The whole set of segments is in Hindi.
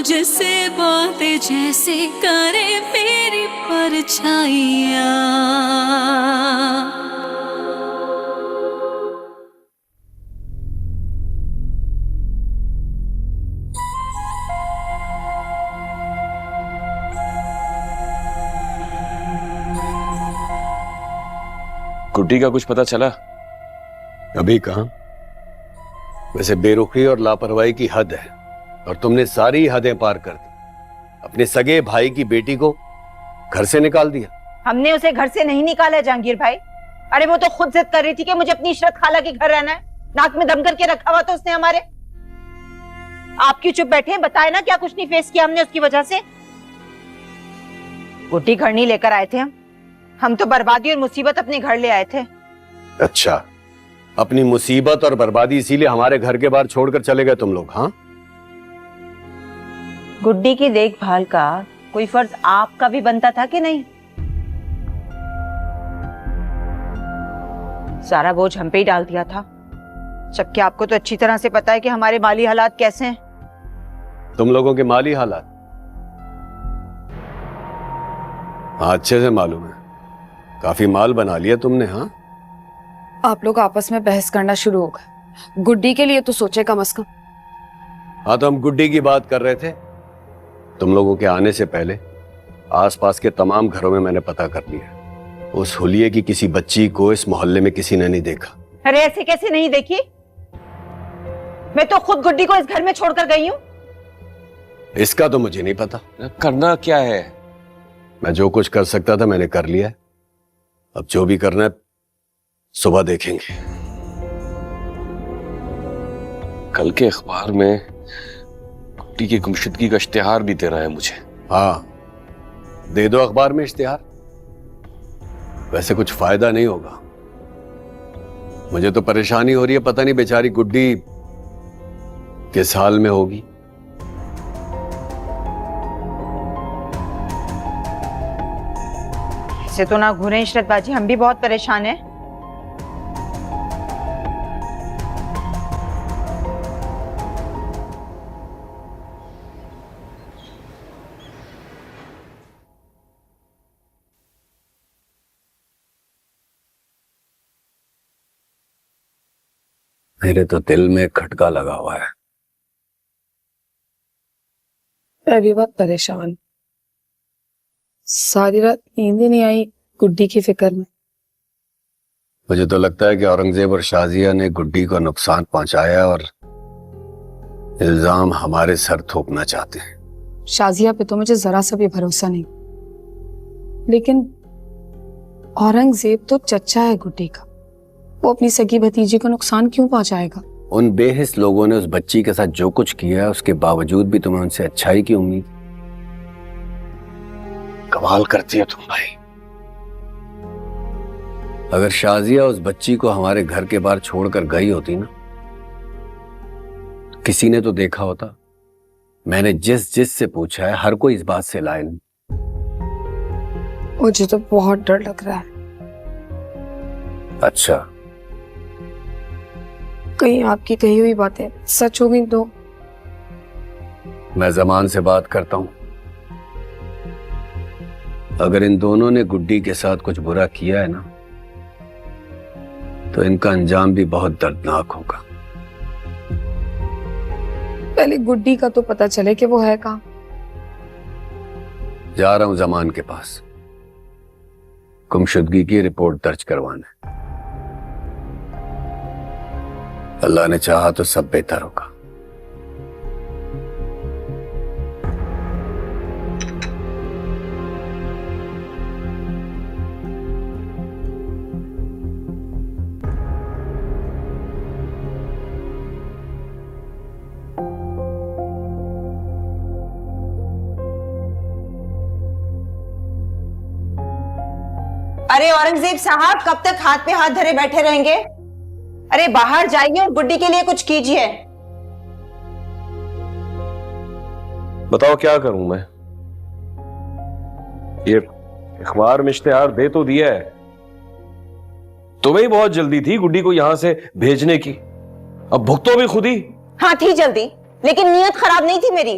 मुझसे बातें जैसे करे मेरी परछाइयाँ। गुड्डी का कुछ पता चला? अभी कहां? वैसे बेरुखी और लापरवाही की हद है और तुमने सारी हदें पार कर दी। अपने सगे भाई की बेटी को घर से निकाल दिया। हमने उसे घर से नहीं निकाला जहांगीर भाई। अरे वो तो खुद जिद कर रही थी कि मुझे अपनी इशरत खाला के घर रहना है। नाक में दम करके रखा हुआ था उसने हमारे। आप क्यों चुप बैठे हैं? बताए ना क्या कुछ नहीं फेस किया हमने उसकी वजह से। गुड्डी घर नहीं लेकर आए थे हम तो बर्बादी और मुसीबत अपने घर ले आए थे। अच्छा, अपनी मुसीबत और बर्बादी इसीलिए हमारे घर के बाहर छोड़कर चले गए तुम लोग? हाँ, गुड्डी की देखभाल का कोई फर्ज आपका भी बनता था कि नहीं? सारा बोझ हम पे ही डाल दिया था, जबकि आपको तो अच्छी तरह से पता है कि हमारे माली हालात कैसे हैं। तुम लोगों के माली हालात? हाँ, अच्छे से मालूम है। काफी माल बना लिया तुमने। हाँ, आप लोग आपस में बहस करना शुरू हो गए। गुड्डी के लिए तो सोचे कम से कम। हाँ, तो हम गुड्डी की बात कर रहे थे। तुम लोगों के आने से पहले आसपास के तमाम घरों में मैंने पता कर लिया। उस हुलिये की किसी बच्ची को इस मोहल्ले में किसी ने नहीं देखा। अरे ऐसे कैसे नहीं देखी? मैं तो खुद गुड्डी को इस घर में छोड़कर गई हूँ। इसका तो मुझे नहीं पता। करना क्या है? मैं जो कुछ कर सकता था मैंने कर लिया है। अब जो भी करना है सुबह देखेंगे। कल के अखबार में गुड्डी की गुमशुदगी का इश्तिहार भी देना है मुझे। हाँ, दे दो अखबार में इश्तिहार। वैसे कुछ फायदा नहीं होगा। मुझे तो परेशानी हो रही है, पता नहीं बेचारी गुड्डी किस हाल में होगी। ऐसे तो ना घूरे इशरत बाजी, हम भी बहुत परेशान हैं। मेरे तो दिल में खटका लगा हुआ है। मैं भी बहुत परेशान। सारी रात नींद ही नहीं आई गुड्डी की फिक्र में। मुझे तो लगता है कि औरंगजेब और शाजिया ने गुड्डी को नुकसान पहुंचाया और इल्जाम हमारे सर थोपना चाहते हैं। शाजिया पे तो मुझे जरा सा भी भरोसा नहीं, लेकिन औरंगजेब तो चचा है गुड्डी का। वो अपनी सगी भतीजी को नुकसान क्यों पहुंचाएगा? उन बेहिस लोगों ने उस बच्ची के साथ जो कुछ किया है उसके बावजूद भी तुम्हें उनसे अच्छाई की उम्मीद। कमाल करती है तुम भाई। अगर शाजिया उस बच्ची को हमारे घर के बाहर छोड़कर गई होती ना, तो किसी ने तो देखा होता। मैंने जिस से पूछा है हर कोई इस बात से लायल। मुझे तो बहुत डर लग रहा है। अच्छा, कहीं आपकी कही हुई बातें सच हो गई तो? मैं जमान से बात करता हूं। अगर इन दोनों ने गुड्डी के साथ कुछ बुरा किया है ना, तो इनका अंजाम भी बहुत दर्दनाक होगा। पहले गुड्डी का तो पता चले कि वो है कहां। जा रहा हूं जमान के पास, गुमशुदगी की रिपोर्ट दर्ज करवाने। अल्लाह ने चाहा तो सब बेहतर होगा। अरे औरंगजेब साहब, कब तक हाथ पे हाथ धरे बैठे रहेंगे? अरे बाहर जाइए और गुड्डी के लिए कुछ कीजिए। बताओ क्या करूं मैं? ये अखबार में इश्तिहार दे तो दिया है। तुम्हें ही बहुत जल्दी थी गुड्डी को यहां से भेजने की। अब भुगतो भी खुद ही। हाँ थी जल्दी, लेकिन नीयत खराब नहीं थी मेरी।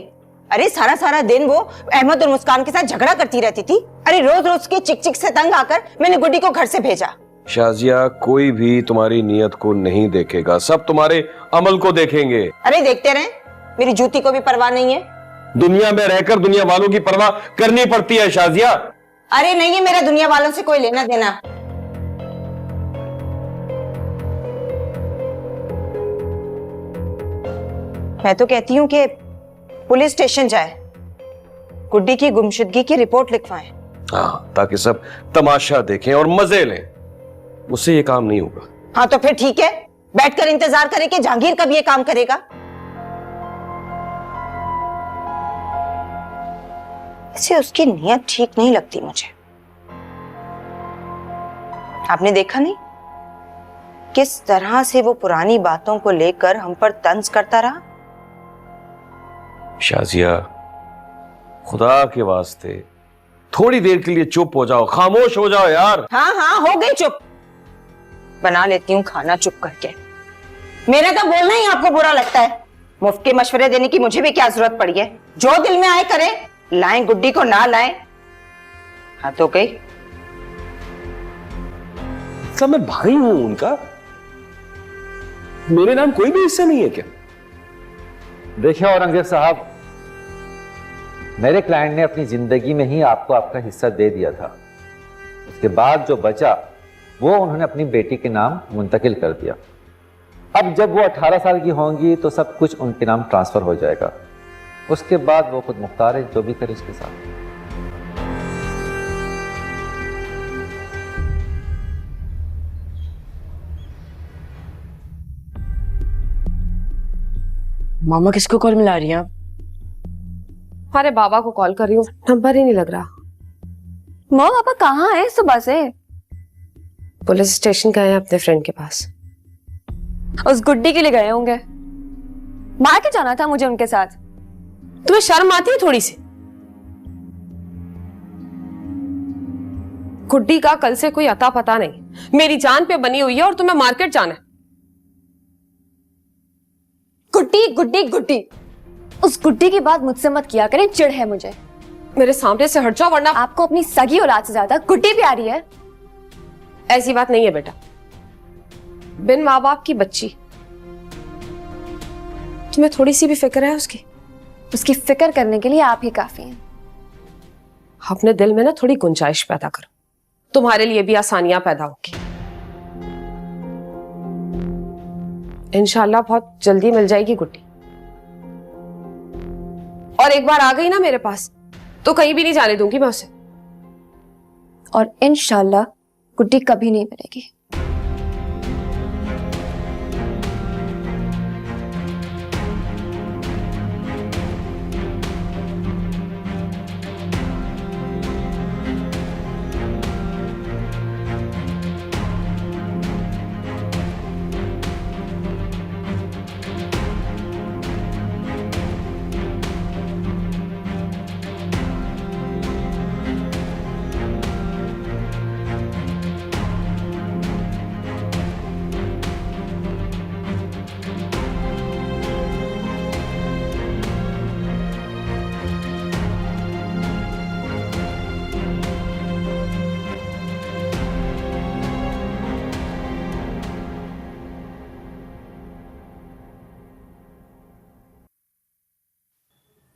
अरे सारा सारा दिन वो अहमद और मुस्कान के साथ झगड़ा करती रहती थी। अरे रोज रोज की चिक चिक से तंग आकर मैंने गुड्डी को घर से भेजा। शाजिया, कोई भी तुम्हारी नीयत को नहीं देखेगा, सब तुम्हारे अमल को देखेंगे। अरे देखते रहे, मेरी जूती को भी परवाह नहीं है। दुनिया में रहकर दुनिया वालों की परवाह करनी पड़ती है शाजिया। अरे नहीं है मेरा दुनिया वालों से कोई लेना देना। मैं तो कहती हूँ कि पुलिस स्टेशन जाए, गुड्डी की गुमशुदगी की रिपोर्ट लिखवाएं। हाँ, ताकि सब तमाशा देखें और मजे लें। मुझसे ये काम नहीं होगा। हाँ तो फिर ठीक है, बैठकर इंतजार करें कि जहांगीर कब ये काम करेगा। इसे उसकी नीयत ठीक नहीं लगती मुझे। आपने देखा नहीं किस तरह से वो पुरानी बातों को लेकर हम पर तंज करता रहा। शाजिया, खुदा के वास्ते थोड़ी देर के लिए चुप हो जाओ, खामोश हो जाओ यार। हाँ हाँ हो गई चुप, बना लेती हूँ खाना चुप करके। मेरा तो बोलना ही आपको बुरा लगता है। मुफ्त के मशवरे देने की मुझे भी क्या जरूरत पड़ी है। जो दिल में आए करें, लाएं गुड्डी को ना लाएं। हाँ तो गई। मतलब मैं भाई हूं उनका, मेरे नाम कोई भी हिस्सा नहीं है क्या? देखिए औरंगजेब साहब, मेरे क्लाइंट ने अपनी जिंदगी में ही आपको आपका हिस्सा दे दिया था। उसके बाद जो बचा वो उन्होंने अपनी बेटी के नाम मुंतकिल कर दिया। अब जब वो 18 साल की होंगी तो सब कुछ उनके नाम ट्रांसफर हो जाएगा। उसके बाद वो खुद मुख्तार है, जो भी करे उसके साथ। मामा किसको कॉल मिला रही हैं आप? अरे बाबा को कॉल कर रही हूँ, नंबर ही नहीं लग रहा। माँ पापा कहाँ है सुबह से? पुलिस स्टेशन गए हैं अपने फ्रेंड के पास। उस गुड्डी के लिए गए होंगे। मार के जाना था मुझे उनके साथ। तुम्हें शर्म आती है थोड़ी सी? गुड्डी का कल से कोई अता पता नहीं, मेरी जान पे बनी हुई है और तुम्हें मार्केट जाना है। गुड्डी गुड्डी गुड्डी, उस गुड्डी की बात मुझसे मत किया करें, चिढ़ है मुझे। मेरे सामने से हट जाओ वरना। आपको अपनी सगी औलाद से ज्यादा गुड्डी प्यारी है। ऐसी बात नहीं है बेटा, बिन माँ बाप की बच्ची। तुम्हें थोड़ी सी भी फिक्र है उसकी? उसकी फिक्र करने के लिए आप ही काफी हैं। अपने दिल में ना थोड़ी गुंजाइश पैदा करो, तुम्हारे लिए भी आसानियां पैदा होगी। इंशाल्लाह बहुत जल्दी मिल जाएगी गुड्डी। और एक बार आ गई ना मेरे पास तो कहीं भी नहीं जाने दूंगी मैं उसे। और इंशाल्लाह गुड्डी कभी नहीं मिलेगी।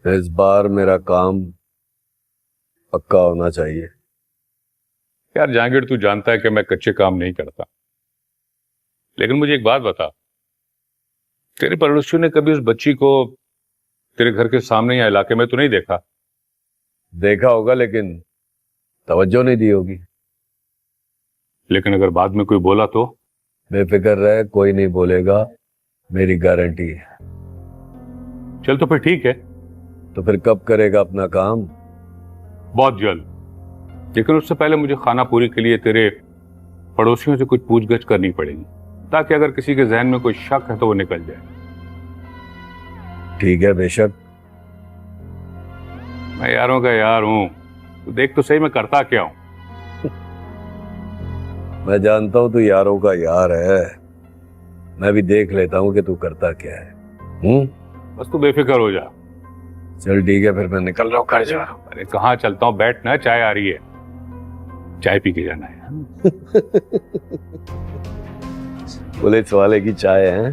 इस बार मेरा काम पक्का होना चाहिए। यार जहांगीर, तू जानता है कि मैं कच्चे काम नहीं करता, लेकिन मुझे एक बात बता, तेरे पड़ोसियों ने कभी उस बच्ची को तेरे घर के सामने या इलाके में तो नहीं देखा? देखा होगा लेकिन तवज्जो नहीं दी होगी। लेकिन अगर बाद में कोई बोला तो? बेफिक्र रहे, कोई नहीं बोलेगा, मेरी गारंटी है। चल तो फिर ठीक है। तो फिर कब करेगा अपना काम? बहुत जल्द, लेकिन उससे पहले मुझे खानापुरी के लिए तेरे पड़ोसियों से कुछ पूछगछ करनी पड़ेगी, ताकि अगर किसी के जहन में कोई शक है तो वो निकल जाए। ठीक है, बेशक। मैं यारों का यार हूं, तो देख तो सही मैं करता क्या हूं। मैं जानता हूं तू यारों का यार है, मैं भी देख लेता हूं कि तू करता क्या है। बस तू बेफिक्र हो जा, चल ठीक है, फिर मैं निकल रहा हूँ, घर जा रहा हूँ। अरे कहाँ चलता हूँ, बैठ ना, चाय आ रही है, चाय पी के जाना है। पुलिस वाले की चाय है।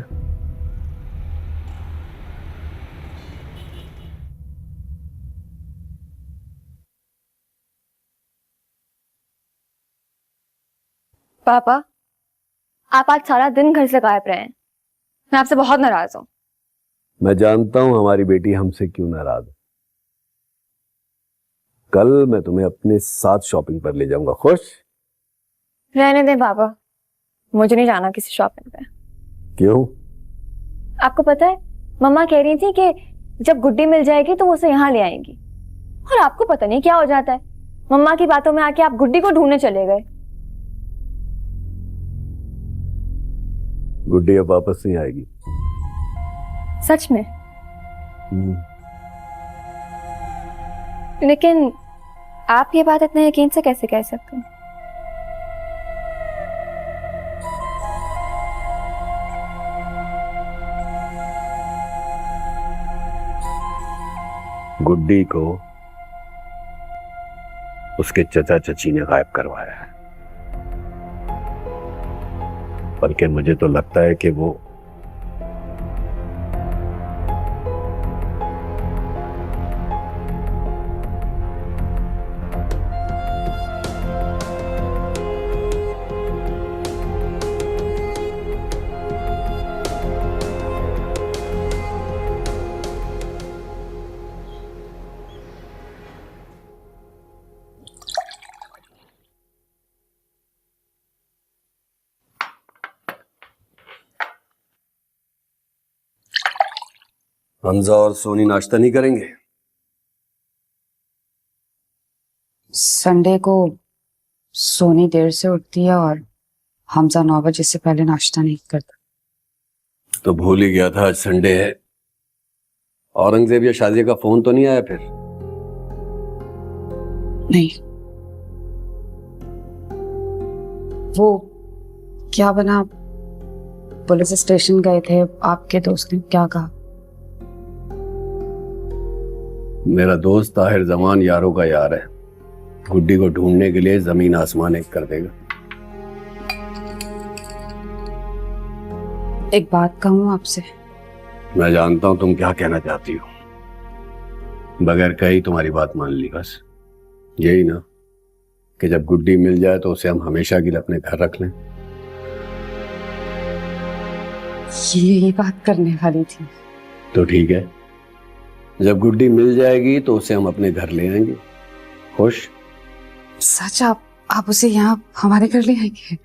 पापा, आप आज सारा दिन घर से गायब रहे हैं। मैं आपसे बहुत नाराज हूँ। मैं जानता हूं हमारी बेटी हमसे क्यों नाराज है। कल मैं तुम्हें अपने साथ शॉपिंग पर ले जाऊंगा, खुश? रहने दें पापा, मुझे नहीं जाना किसी शॉपिंग पे। क्यों? आपको पता है, मम्मा कह रही थी कि जब गुड्डी मिल जाएगी तो वो उसे यहाँ ले आएंगी, और आपको पता नहीं क्या हो जाता है, मम्मा की बातों में आके आप गुड्डी को ढूंढने चले गए। गुड्डी अब वापस नहीं आएगी। सच में? लेकिन आप ये बात इतने यकीन से कैसे कह सकते हैं? गुड्डी को उसके चचा चची ने गायब करवाया है, बल्कि मुझे तो लगता है कि वो हमजा और सोनी नाश्ता नहीं करेंगे? संडे को सोनी देर से उठती है और हमजा 9 बजे से पहले नाश्ता नहीं करता। तो भूल ही गया था आज संडे है। औरंगजेब या शादिया का फोन तो नहीं आया फिर? नहीं। वो क्या बना, पुलिस स्टेशन गए थे, आपके दोस्त ने क्या कहा? मेरा दोस्त ताहिर जमान यारों का यार है, गुड्डी को ढूंढने के लिए जमीन आसमान एक कर देगा। एक बात कहूं आपसे? मैं जानता हूं तुम क्या कहना चाहती हो, बगैर कही तुम्हारी बात मान ली। बस यही ना कि जब गुड्डी मिल जाए तो उसे हम हमेशा के लिए अपने घर रख लें। यही बात करने वाली थी। तो ठीक है, जब गुड्डी मिल जाएगी तो उसे हम अपने घर ले आएंगे, खुश? सच? आप उसे यहाँ हमारे घर ले आएंगे?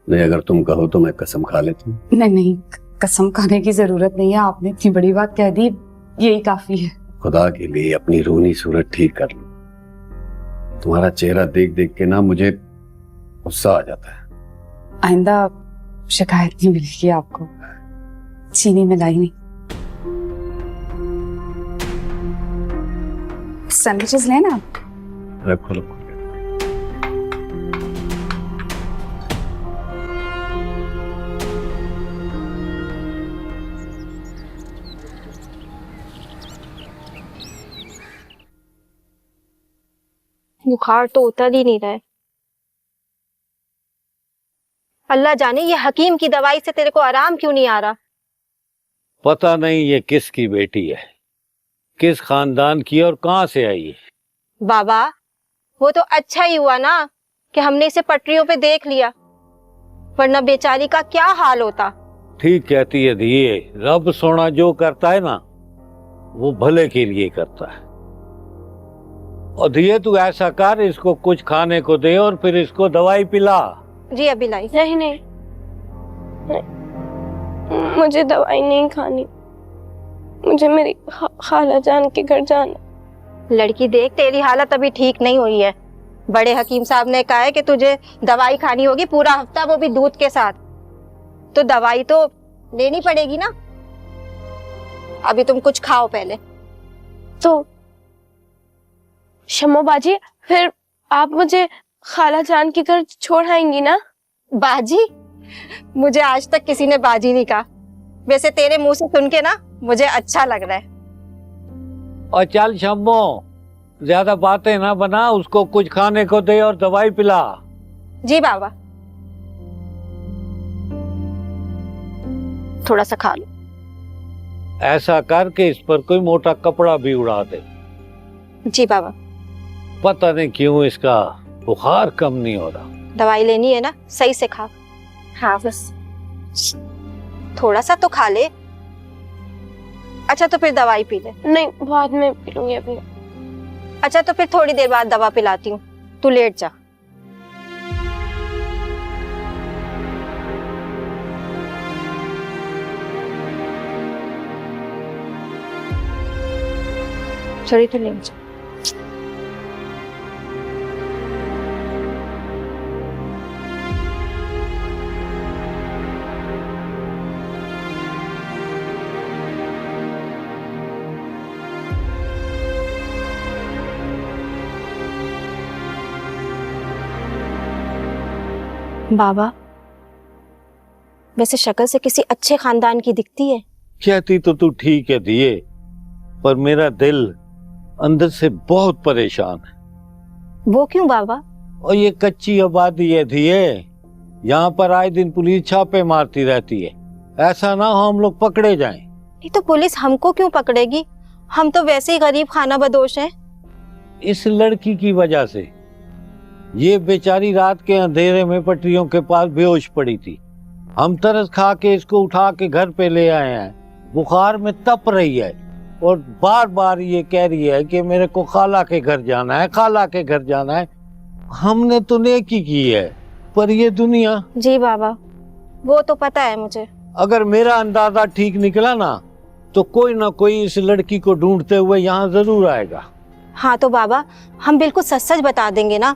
नहीं, अगर तुम कहो तो मैं कसम खा लेती हूँ। नहीं नहीं, कसम खाने की जरूरत नहीं है, आपने इतनी बड़ी बात कह दी, यही काफी है। खुदा के लिए अपनी रूनी सूरत ठीक कर लो। तुम्हारा चेहरा देख देख के ना मुझे गुस्सा आ जाता है। आइंदा शिकायत नहीं मिलेगी आपको। चीनी मिलाई नहीं। सैंडविचेस लेना? रखो रखो। बुखार तो उतर ही नहीं रहा है। अल्लाह जाने ये हकीम की दवाई से तेरे को आराम क्यों नहीं आ रहा। पता नहीं ये किसकी बेटी है, किस खानदान की और कहां से आई है। बाबा वो तो अच्छा ही हुआ ना कि हमने इसे पटरियों पे देख लिया, वरना बेचारी का क्या हाल होता। ठीक कहती है दिए, रब सोना जो करता है ना वो भले के लिए करता है। और दिए तू ऐसा कर, इसको कुछ खाने को दे और फिर इसको दवाई पिला। जी अभी लाई। नहीं नहीं, मुझे दवाई नहीं खानी, मुझे मेरी खाला जान के घर जाना। लड़की देख तेरी हालत अभी ठीक नहीं हुई है, बड़े हकीम साहब ने कहा है कि तुझे दवाई खानी होगी पूरा हफ्ता, वो भी दूध के साथ। तो दवाई तो लेनी पड़ेगी ना, अभी तुम कुछ खाओ पहले। तो शम्मो बाजी, फिर आप मुझे खाला जान के घर छोड़ आएंगी ना? बाजी? मुझे आज तक किसी ने बाजी नहीं कहा, वैसे तेरे मुंह से सुन के ना मुझे अच्छा लग रहा है। और चल शम्मो, ज्यादा बातें ना बना, उसको कुछ खाने को दे और दवाई पिला। जी बाबा, थोड़ा सा खा लो। ऐसा करके इस पर कोई मोटा कपड़ा भी उड़ा दे। जी बाबा। पता नहीं क्यों इसका बुखार कम नहीं हो रहा। दवाई लेनी है ना, सही से खा। हाँ बस थोड़ा सा तो खा ले। अच्छा तो फिर दवाई पी ले। नहीं, बाद में पी लूंगी अभी। अच्छा तो फिर थोड़ी देर बाद दवा पिलाती हूँ, तू लेट जा। चलिए तो लेट जा। बाबा, वैसे शक्ल से किसी अच्छे खानदान की दिखती है। कहती तो तू ठीक है दिए, पर मेरा दिल अंदर से बहुत परेशान है। वो क्यों बाबा? और ये कच्ची आबादी है दिए, यहाँ पर आए दिन पुलिस छापे मारती रहती है। ऐसा ना हो हम लोग पकड़े जाएं। नहीं तो पुलिस हमको क्यों पकड़ेगी? हम तो वैसे ही गरीब खाना बदोश हैं। इस लड़की की वजह से ये बेचारी रात के अंधेरे में पटरियों के पास बेहोश पड़ी थी। हम तरस खा के इसको उठा के घर पे ले आए हैं। बुखार में तप रही है और बार बार ये कह रही है कि मेरे को खाला के घर जाना है, खाला के घर जाना है। हमने तो नेकी की है, पर ये दुनिया। जी बाबा, वो तो पता है मुझे। अगर मेरा अंदाजा ठीक निकला ना, तो कोई ना कोई इस लड़की को ढूंढते हुए यहाँ जरूर आएगा। हाँ तो बाबा, हम बिल्कुल सच सच बता देंगे ना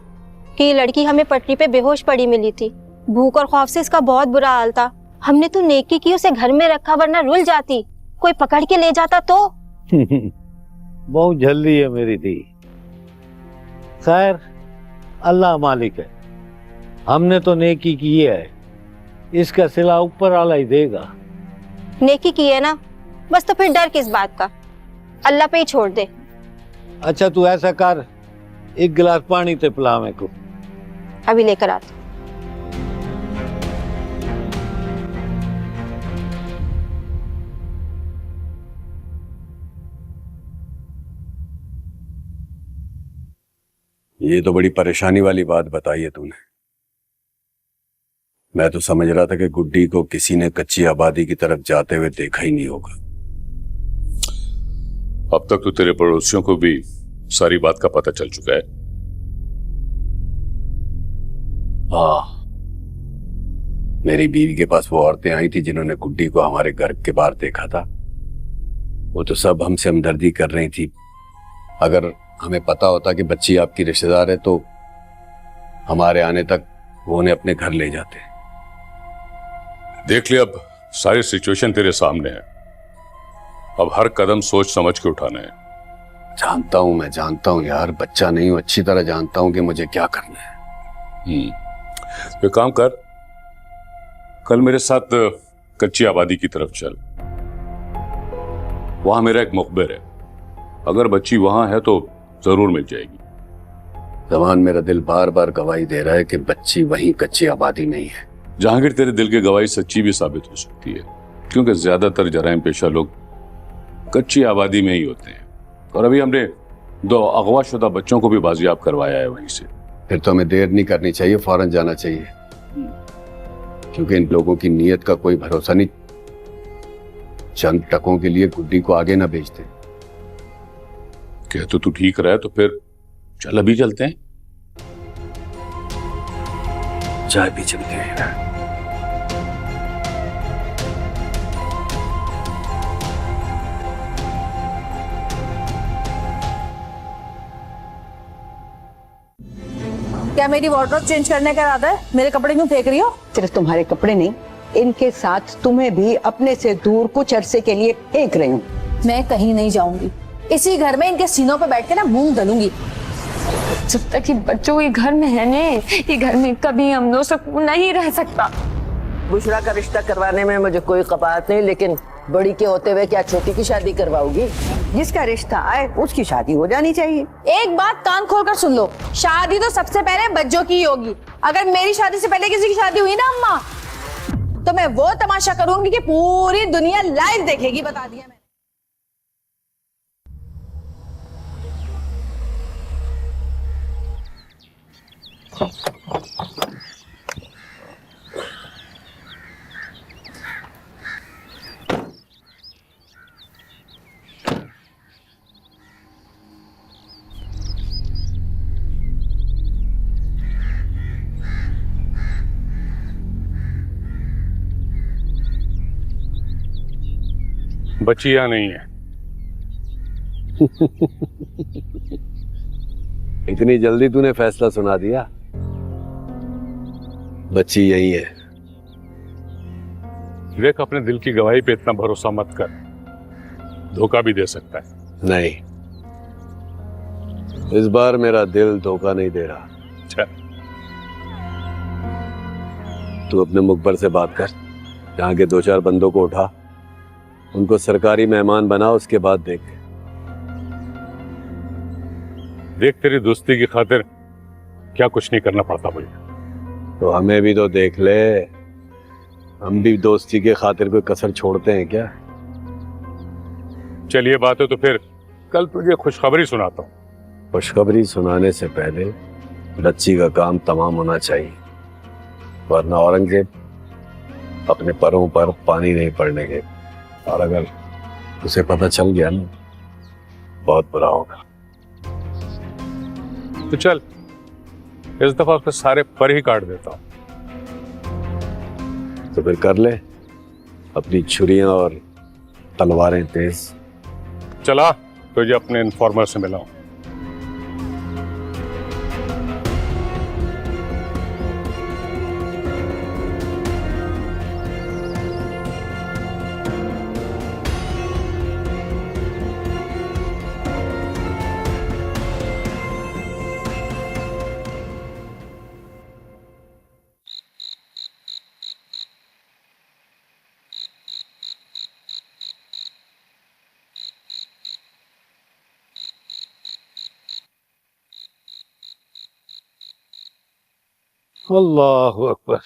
कि ये लड़की हमें पटरी पे बेहोश पड़ी मिली थी। भूख और खौफ से इसका बहुत बुरा हाल था। हमने तो नेकी की, उसे घर में रखा, वरना रुल जाती, कोई पकड़ के ले जाता तो। बहुत जल्दी है मेरी दी। खैर, अल्लाह मालिक है। हमने तो नेकी की है, इसका सिला ऊपर वाला ही देगा। नेकी की है ना, बस तो फिर डर किस बात का? अल्लाह पे ही छोड़ दे। अच्छा तू ऐसा कर, एक गिलास पानी ते पिला मेरे को। अभी लेकर आती। ये तो बड़ी परेशानी वाली बात बताई है तूने। मैं तो समझ रहा था कि गुड्डी को किसी ने कच्ची आबादी की तरफ जाते हुए देखा ही नहीं होगा। अब तक तो तेरे पड़ोसियों को भी सारी बात का पता चल चुका है। हाँ, मेरी बीवी के पास वो औरतें आई थी जिन्होंने गुड्डी को हमारे घर के बाहर देखा था। वो तो सब हमसे हमदर्दी कर रही थी। अगर हमें पता होता कि बच्ची आपकी रिश्तेदार है तो हमारे आने तक वो उन्हें अपने घर ले जाते। देख लिया, अब सारी सिचुएशन तेरे सामने है। अब हर कदम सोच समझ के उठाना है। जानता हूं, मैं जानता हूं यार, बच्चा नहीं हूं, अच्छी तरह जानता हूं कि मुझे क्या करना है। तो काम कर, कल मेरे साथ कच्ची आबादी की तरफ चल। वहां मेरा एक मुखबिर है, अगर बच्ची वहां है तो जरूर मिल जाएगी। जवान, मेरा दिल बार बार गवाही दे रहा है कि बच्ची वहीं कच्ची आबादी नहीं है। जहांगीर, तेरे दिल की गवाही सच्ची भी साबित हो सकती है, क्योंकि ज्यादातर जराइम पेशा लोग कच्ची आबादी में ही होते हैं। और अभी हमने 2 अगवाशुदा बच्चों को भी बाजियाब करवाया है वहीं से। फिर तो हमें देर नहीं करनी चाहिए, फौरन जाना चाहिए, क्योंकि इन लोगों की नीयत का कोई भरोसा नहीं। चंद टकों के लिए गुड्डी को आगे ना भेज दे। क्या तो तू ठीक रहा है, तो फिर चल अभी चलते हैं। चाय भी चलते हैं। क्या मेरी वार्डरोब चेंज करने का इरादा है? मेरे कपड़े क्यों फेंक रही हो? सिर्फ तुम्हारे कपड़े नहीं, इनके साथ तुम्हें भी अपने से दूर कुछ अरसे के लिए फेंक रही हूँ। मैं कहीं नहीं जाऊंगी, इसी घर में इनके सीनों पे बैठ के ना मूंग दलूंगी। जब तक ये बच्चों ये घर में है ने, ये घर में कभी हम लोग सुकून नहीं रह सकता। बुशरा का रिश्ता करवाने में मुझे कोई कबाहत नहीं, लेकिन बड़ी के होते हुए क्या छोटी की शादी करवाओगी? जिसका रिश्ता आए उसकी शादी हो जानी चाहिए। एक बात कान खोलकर सुन लो, शादी तो सबसे पहले बच्चों की ही होगी। अगर मेरी शादी से पहले किसी की शादी हुई ना अम्मा, तो मैं वो तमाशा करूंगी कि पूरी दुनिया लाइव देखेगी, बता दिया मैंने। बच्ची यहाँ नहीं है। इतनी जल्दी तूने फैसला सुना दिया? बच्ची यही है। देख, अपने दिल की गवाही पे इतना भरोसा मत कर, धोखा भी दे सकता है। नहीं, इस बार मेरा दिल धोखा नहीं दे रहा। अच्छा, तू अपने मुखबर से बात कर, यहाँ के 2-4 बंदों को उठा, उनको सरकारी मेहमान बना, उसके बाद देख। देख, तेरी दोस्ती की खातिर क्या कुछ नहीं करना पड़ता मुझे। तो हमें भी तो देख ले, हम भी दोस्ती के खातिर कोई कसर छोड़ते हैं क्या? चलिए बात है तो फिर कल तुझे खुशखबरी सुनाता हूँ। खुशखबरी सुनाने से पहले बच्ची का काम तमाम होना चाहिए, वरना औरंगजेब अपने परों पर पानी नहीं पड़ने के। और अगर उसे पता चल गया ना, बहुत बुरा होगा। तो चल, इस दफा उसके सारे पर ही काट देता हूं। तो फिर कर ले, अपनी छुरियां और तलवारें तेज। चला, तुझे अपने इन्फॉर्मर से मिलाऊं। अल्लाहु अकबर।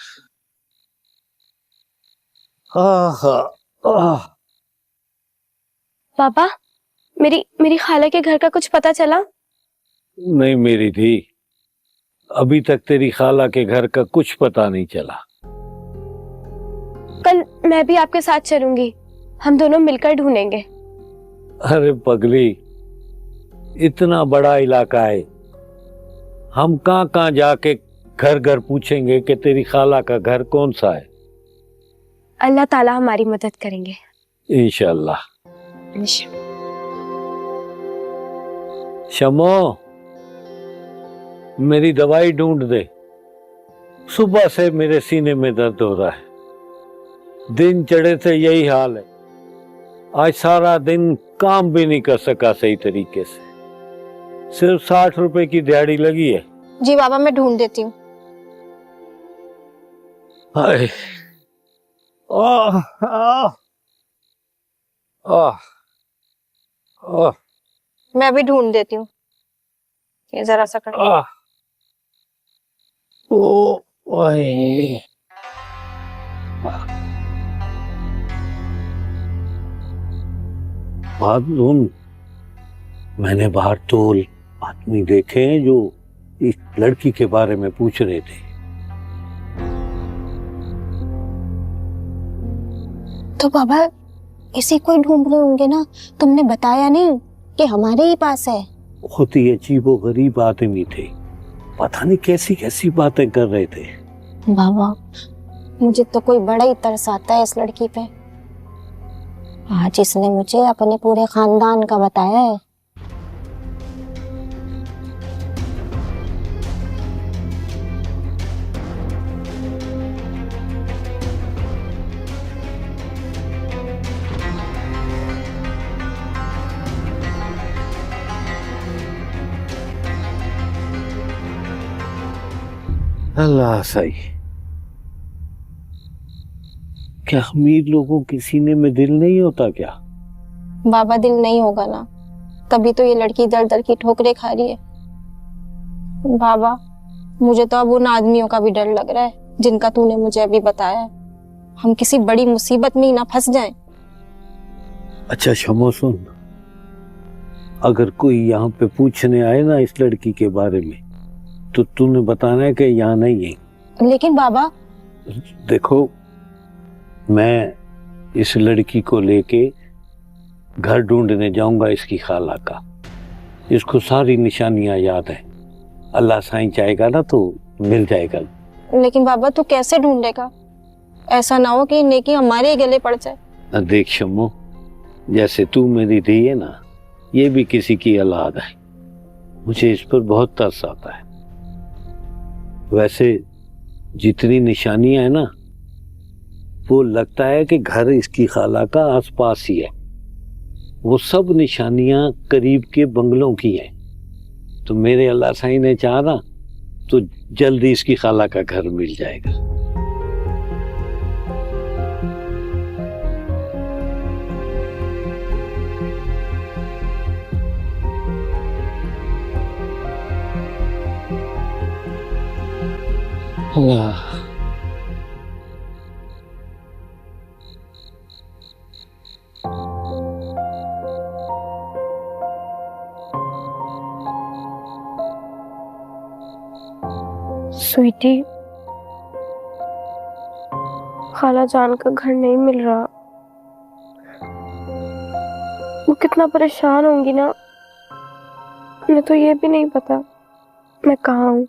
पापा, मेरी खाला के घर का कुछ पता चला? नहीं मेरी थी, अभी तक तेरी खाला के घर का कुछ पता नहीं चला। कल मैं भी आपके साथ चलूंगी, हम दोनों मिलकर ढूंढेंगे। अरे पगली, इतना बड़ा इलाका है, हम कहाँ जाके घर घर पूछेंगे कि तेरी खाला का घर कौन सा है? अल्लाह ताला हमारी मदद करेंगे इंशाअल्लाह। शमो, मेरी दवाई ढूंढ दे, सुबह से मेरे सीने में दर्द हो रहा है, दिन चढ़े से यही हाल है। आज सारा दिन काम भी नहीं कर सका सही तरीके से, सिर्फ 60 रुपए की दिहाड़ी लगी है। जी बाबा, मैं ढूंढ देती हूँ। हाय, आह, आह, आह, आह, मैं भी ढूंढ देती हूँ, ये जरा सा कर। आह, ओ, ओए, बात मैंने बाहर तो आदमी देखे हैं जो इस लड़की के बारे में पूछ रहे थे। तो बाबा, इसी को ढूंढ रहे होंगे ना, तुमने बताया नहीं कि हमारे ही पास है। बहुत ही अजीबो गरीब आदमी थे, पता नहीं कैसी कैसी बातें कर रहे थे। बाबा, मुझे तो कोई बड़ा ही तरस आता है इस लड़की पे। आज इसने मुझे अपने पूरे खानदान का बताया है। अल्लाह सही। क्या अमीर लोगों के सीने में दिल नहीं होता क्या? बाबा दिल नहीं होगा ना, तभी तो ये लड़की दर दर की ठोकरें खा रही है। बाबा मुझे तो अब उन आदमियों का भी डर लग रहा है जिनका तूने मुझे अभी बताया है। हम किसी बड़ी मुसीबत में ही ना फंस जाएं। अच्छा शमो सुन, अगर कोई यहाँ पे पूछने आए ना इस लड़की के बारे में तो तूने बताना है कि यहाँ नहीं है। लेकिन बाबा देखो, मैं इस लड़की को लेके घर ढूंढने जाऊंगा इसकी खाला का। इसको सारी निशानियां याद है, अल्लाह साईं चाहेगा ना तो मिल जाएगा। लेकिन बाबा तू कैसे ढूंढेगा? ऐसा ना हो कि नेकी हमारे ही गले पड़ जाए। देख शम्मो, जैसे तू मेरी धी है ना, ये भी किसी की औलाद है। मुझे इस पर बहुत तरस आता है। वैसे जितनी निशानियां है ना, वो लगता है कि घर इसकी खाला का आसपास ही है। वो सब निशानियां करीब के बंगलों की हैं। तो मेरे अल्लाह साईं ने चाहा ना तो जल्दी इसकी खाला का घर मिल जाएगा। अल्लाह। स्वीटी, खाला जान का घर नहीं मिल रहा। वो कितना परेशान होंगी ना, मुझे तो ये भी नहीं पता मैं कहाँ हूँ।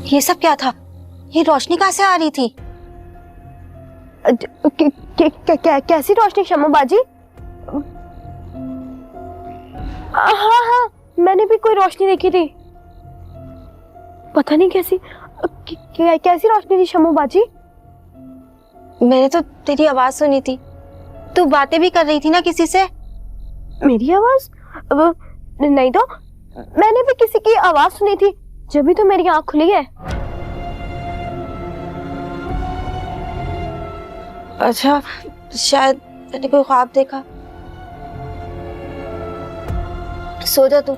ये सब क्या था? ये रोशनी कहाँ से आ रही थी? कैसी रोशनी शम्मो बाजी? हाँ हाँ, मैंने भी कोई रोशनी देखी थी। पता नहीं कैसी कैसी रोशनी थी शम्मो बाजी? मैंने तो तेरी आवाज सुनी थी। तू बातें भी कर रही थी ना किसी से? मेरी आवाज? नहीं तो, मैंने भी किसी की आवाज सुनी थी जब भी तो मेरी आंख खुली है। अच्छा, शायद मैंने कोई ख्वाब देखा। सो जा तू।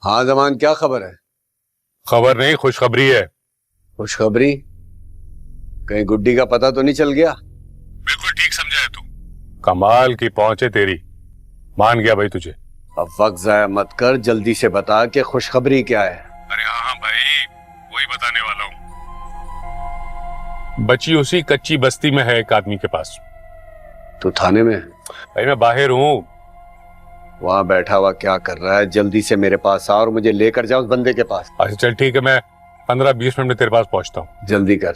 हाँ जमान, क्या खबर है? खबर नहीं, खुशखबरी है। खुशखबरी? कहीं गुड्डी का पता तो नहीं चल गया? बिल्कुल कमाल की पहुंचे तेरी, मान गया भाई तुझे। अब वक्त जाया मत कर, जल्दी से बता कि खुशखबरी क्या है। अरे हाँ भाई, वही बताने वाला हूं। बच्ची उसी कच्ची बस्ती में है एक आदमी के पास। तू थाने में? भाई मैं बाहर हूँ। वहां बैठा हुआ क्या कर रहा है? जल्दी से मेरे पास आ और मुझे लेकर जा उस बंदे के पास। अच्छा चल ठीक है, मैं 15-20 मिनट में तेरे पास पहुंचता हूँ। जल्दी कर।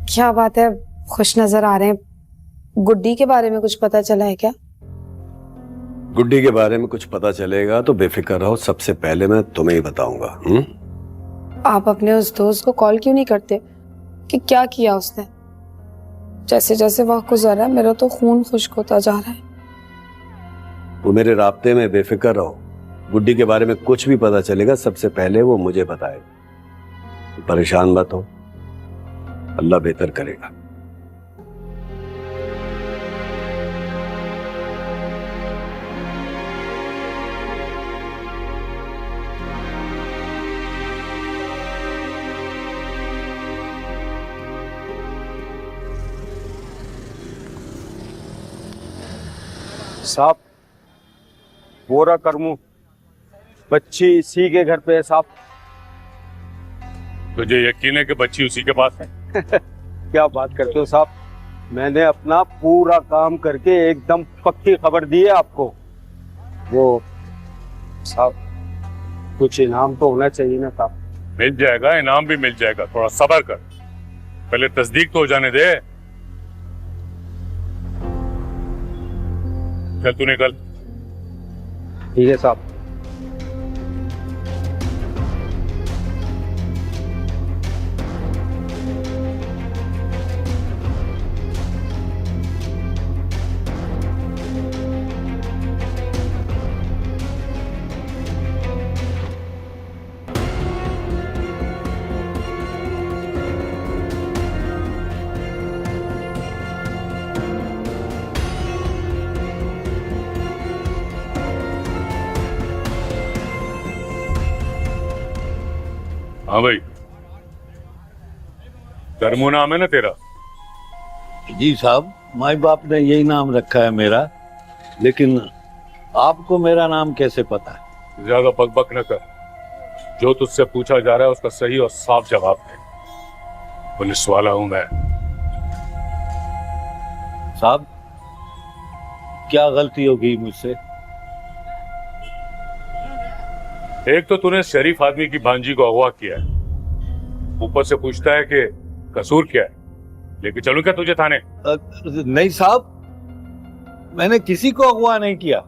क्या बात है, खुश नजर आ रहे हैं। गुड्डी के बारे में कुछ पता चला है क्या? गुड्डी के बारे में कुछ पता चलेगा तो बेफिक्र रहो, सबसे पहले मैं तुम्हें ही बताऊंगा। आप अपने उस दोस्त को कॉल क्यों नहीं करते कि क्या किया उसने? जैसे जैसे वक्त गुजर रहा है मेरा तो खून खुश्क होता जा रहा है। वो मेरे राब्ते में, बेफिक्र रहो। गुड्डी के बारे में कुछ भी पता चलेगा सबसे पहले वो मुझे बताएगा। परेशान मत हो, अल्लाह बेहतर करेगा। साहब बोरा करमू, बच्ची इसी के घर पे है साहब। तुझे यकीन है कि बच्ची उसी के पास है? क्या बात करते हो साहब, मैंने अपना पूरा काम करके एकदम पक्की खबर दी है आपको। वो साहब कुछ इनाम तो होना चाहिए ना साहब। मिल जाएगा, इनाम भी मिल जाएगा, थोड़ा सब्र कर, पहले तस्दीक तो हो जाने दे। चल तू निकल। ठीक है साहब। हाँ भाई, करमू नाम है ना तेरा? जी साहब, माई बाप ने यही नाम रखा है मेरा, लेकिन आपको मेरा नाम कैसे पता है? ज्यादा बकबक न कर, जो तुझसे पूछा जा रहा है उसका सही और साफ जवाब दे। पुलिस वाला हूं मैं। साहब क्या गलती होगी मुझसे? एक तो तूने शरीफ आदमी की भांजी को अगवा किया है, ऊपर से पूछता है कि कसूर क्या है। लेके चलूं क्या तुझे थाने? नहीं साहब, मैंने किसी को अगवा नहीं किया।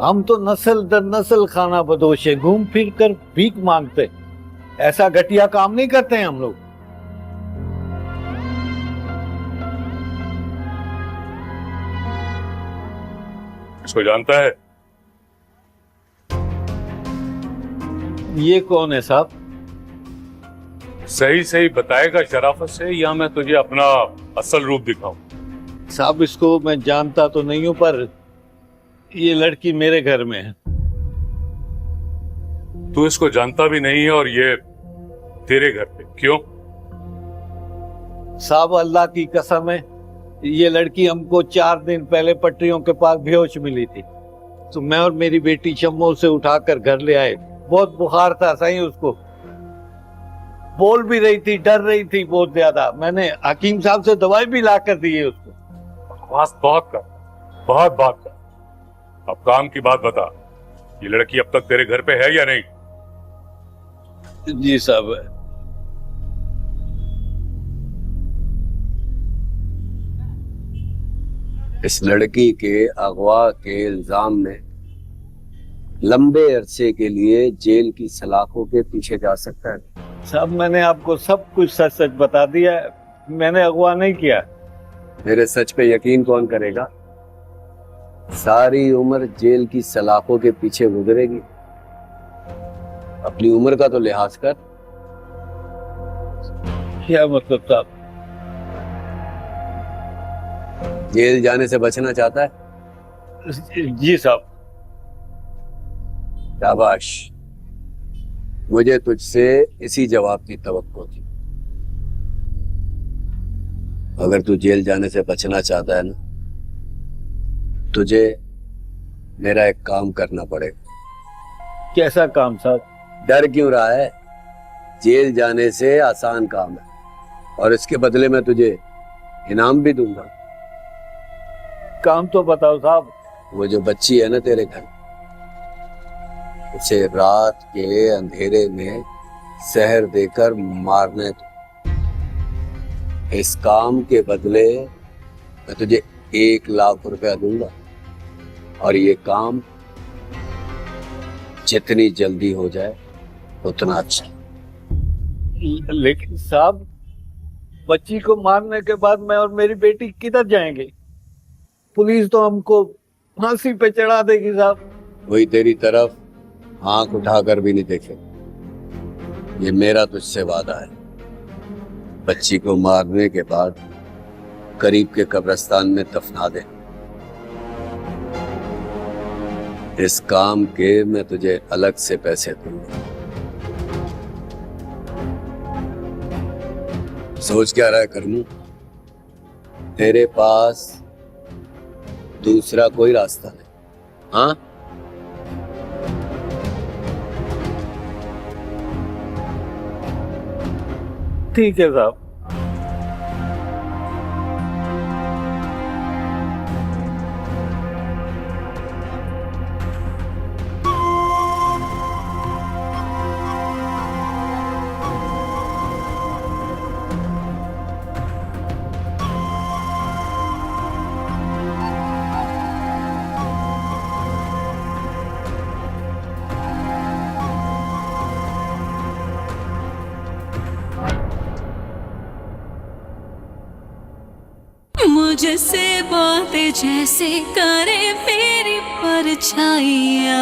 हम तो नस्ल दर नस्ल खाना बदोश है, घूम फिर कर भीख मांगते। ऐसा घटिया काम नहीं करते हैं हम लोग। इसको जानता है? ये कौन है साहब? सही सही बताएगा शराफत से, या मैं तुझे अपना असल रूप दिखाऊं? साहब इसको मैं जानता तो नहीं हूं, पर ये लड़की मेरे घर में है। तू इसको जानता भी नहीं है और ये तेरे घर पे क्यों? साहब अल्लाह की कसम है, ये लड़की हमको 4 दिन पहले पटरियों के पास बेहोश मिली थी, तो मैं और मेरी बेटी शम्मो से उठाकर घर ले आए। बहुत बुखार था सही उसको, बोल भी रही थी, डर रही थी बहुत ज्यादा। मैंने हकीम साहब से दवाई भी ला कर दी है उसको। बकवास बहुत कर, बहुत बात कर। अब काम की बात बता, ये लड़की अब तक तेरे घर पे है या नहीं? जी साहब। इस लड़की के अगवा के इल्जाम में लंबे अरसे के लिए जेल की सलाखों के पीछे जा सकता है। साहब मैंने आपको सब कुछ सच सच बता दिया है, मैंने अगवा नहीं किया। मेरे सच पे यकीन कौन करेगा? सारी उम्र जेल की सलाखों के पीछे गुजरेगी, अपनी उम्र का तो लिहाज कर। क्या मतलब साहब? जेल जाने से बचना चाहता है? जी साहब। शाबाश, मुझे तुझसे इसी जवाब की तवक्को थी। अगर तू जेल जाने से बचना चाहता है ना, तुझे मेरा एक काम करना पड़ेगा। कैसा काम साहब? डर क्यों रहा है? जेल जाने से आसान काम है और इसके बदले में तुझे इनाम भी दूंगा। काम तो बताओ साहब। वो जो बच्ची है ना तेरे घर, उसे रात के अंधेरे में जहर देकर मारने दो। इस काम के बदले मैं तुझे 1 लाख रुपया दूंगा और ये काम जितनी जल्दी हो जाए उतना अच्छा। लेकिन साहब, बच्ची को मारने के बाद मैं और मेरी बेटी किधर जाएंगे? पुलिस तो हमको फांसी पे चढ़ा देगी साहब। वही तेरी तरफ आंख उठाकर भी नहीं देखे। ये मेरा तुझसे वादा है, बच्ची को मारने के बाद करीब के कब्रिस्तान में दफना दे। इस काम के मैं तुझे अलग से पैसे दूंगा। सोच क्या रहा है करनू? तेरे पास दूसरा कोई रास्ता नहीं? हाँ, ठीक है साहब। मुझसे बातें जैसे करे मेरी परछाइयाँ।